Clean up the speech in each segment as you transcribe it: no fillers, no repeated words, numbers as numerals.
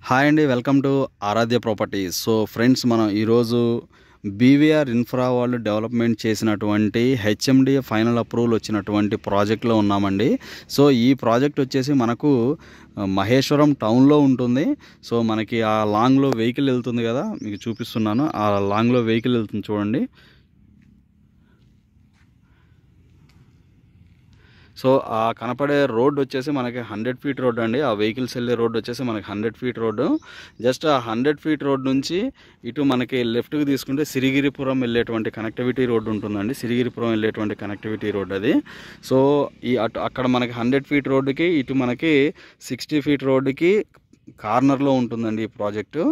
Hi అండి, welcome to Aaradhya properties. So friends, మనం ఈరోజు బీవీఆర్ ఇన్ఫ్రా వాళ్ళు డెవలప్మెంట్ చేసినటువంటి హెచ్ఎండిఏ ఫైనల్ అప్రూవల్ వచ్చినటువంటి ప్రాజెక్ట్లో ఉన్నామండి. సో ఈ ప్రాజెక్ట్ వచ్చేసి మనకు మహేశ్వరం టౌన్లో ఉంటుంది. సో మనకి ఆ లాంగ్లో వెహికల్ వెళ్తుంది కదా, మీకు చూపిస్తున్నాను. ఆ లాంగ్లో వెహికల్ వెళ్తుంది చూడండి. సో ఆ కనపడే రోడ్ వచ్చేసి మనకి 100 ఫీట్ రోడ్ అండి. ఆ వెహికల్స్ వెళ్ళే రోడ్ వచ్చేసి మనకి 100 ఫీట్ రోడ్డు. జస్ట్ ఆ 100 ఫీట్ రోడ్ నుంచి ఇటు మనకి లెఫ్ట్కి తీసుకుంటే సిరిగిరిపురం వెళ్ళేటువంటి కనెక్టివిటీ రోడ్ ఉంటుందండి. సిరిగిరిపురం వెళ్ళేటువంటి కనెక్టివిటీ రోడ్ అది. సో ఈ అక్కడ మనకి 100 ఫీట్ రోడ్డుకి ఇటు మనకి 60 ఫీట్ రోడ్డుకి కార్నర్లో ఉంటుందండి ఈ ప్రాజెక్టు.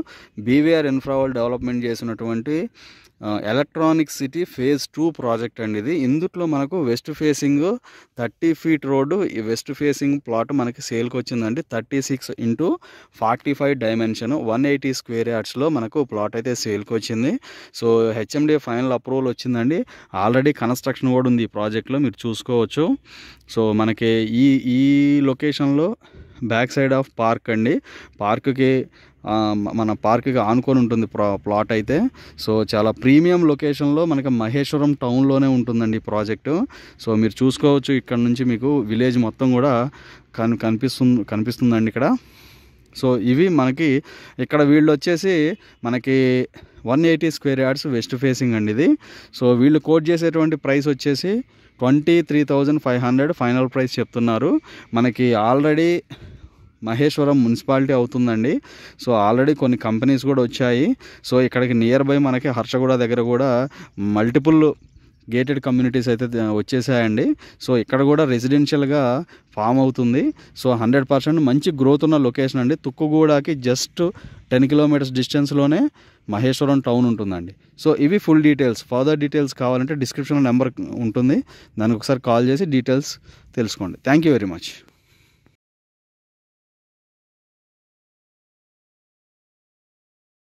బీవీఆర్ ఇన్ఫ్రా వాళ్ళు డెవలప్మెంట్ చేసినటువంటి ఎలక్ట్రానిక్ సిటీ ఫేజ్ 2 ప్రాజెక్ట్ అండి ఇది. ఇందులో మనకు వెస్ట్ ఫేసింగ్ 30 ఫీట్ రోడ్డు, ఈ వెస్ట్ ఫేసింగ్ ప్లాట్ మనకి సేల్కి వచ్చిందండి. 36x45 డైమెన్షన్ 180 స్క్వేర్ యార్డ్స్లో మనకు ప్లాట్ అయితే సేల్కి వచ్చింది. సో హెచ్ఎండిఏ ఫైనల్ అప్రూవల్ వచ్చిందండి. ఆల్రెడీ కన్స్ట్రక్షన్ కూడా ఉంది ఈ ప్రాజెక్ట్లో, మీరు చూసుకోవచ్చు. సో మనకి ఈ లొకేషన్లో బ్యాక్ సైడ్ ఆఫ్ పార్క్ అండి. పార్క్కి మన పార్క్కి ఆనుకొని ఉంటుంది ప్లాట్ అయితే. సో చాలా ప్రీమియం లొకేషన్లో మనకి మహేశ్వరం టౌన్లోనే ఉంటుందండి ఈ ప్రాజెక్టు. సో మీరు చూసుకోవచ్చు, ఇక్కడ నుంచి మీకు విలేజ్ మొత్తం కూడా కనిపిస్తుందండి ఇక్కడ. సో ఇవి మనకి ఇక్కడ వీళ్ళు వచ్చేసి మనకి 180 స్క్వేర్ యార్డ్స్ వెస్ట్ ఫేసింగ్ అండి ఇది. సో వీళ్ళు కోట్ చేసేటువంటి ప్రైస్ వచ్చేసి 23,500 ఫైనల్ ప్రైస్ చెప్తున్నారు. మనకి ఆల్రెడీ మహేశ్వరం మున్సిపాలిటీ అవుతుందండి. సో ఆల్రెడీ కొన్ని కంపెనీస్ కూడా వచ్చాయి. సో ఇక్కడికి నియర్ బై మనకి హర్షగూడ దగ్గర కూడా మల్టిపుల్ గేటెడ్ కమ్యూనిటీస్ అయితే వచ్చేసాయండి. సో ఇక్కడ కూడా రెసిడెన్షియల్గా ఫామ్ అవుతుంది. సో 100% మంచి గ్రోత్ ఉన్న లొకేషన్ అండి. తుక్కుగూడకి జస్ట్ 10 కిలోమీటర్స్ డిస్టెన్స్లోనే మహేశ్వరం టౌన్ ఉంటుందండి. సో ఇవి ఫుల్ డీటెయిల్స్. ఫర్దర్ డీటెయిల్స్ కావాలంటే డిస్క్రిప్షన్లో నెంబర్ ఉంటుంది, దానికి ఒకసారి కాల్ చేసి డీటెయిల్స్ తెలుసుకోండి. Thank you very much.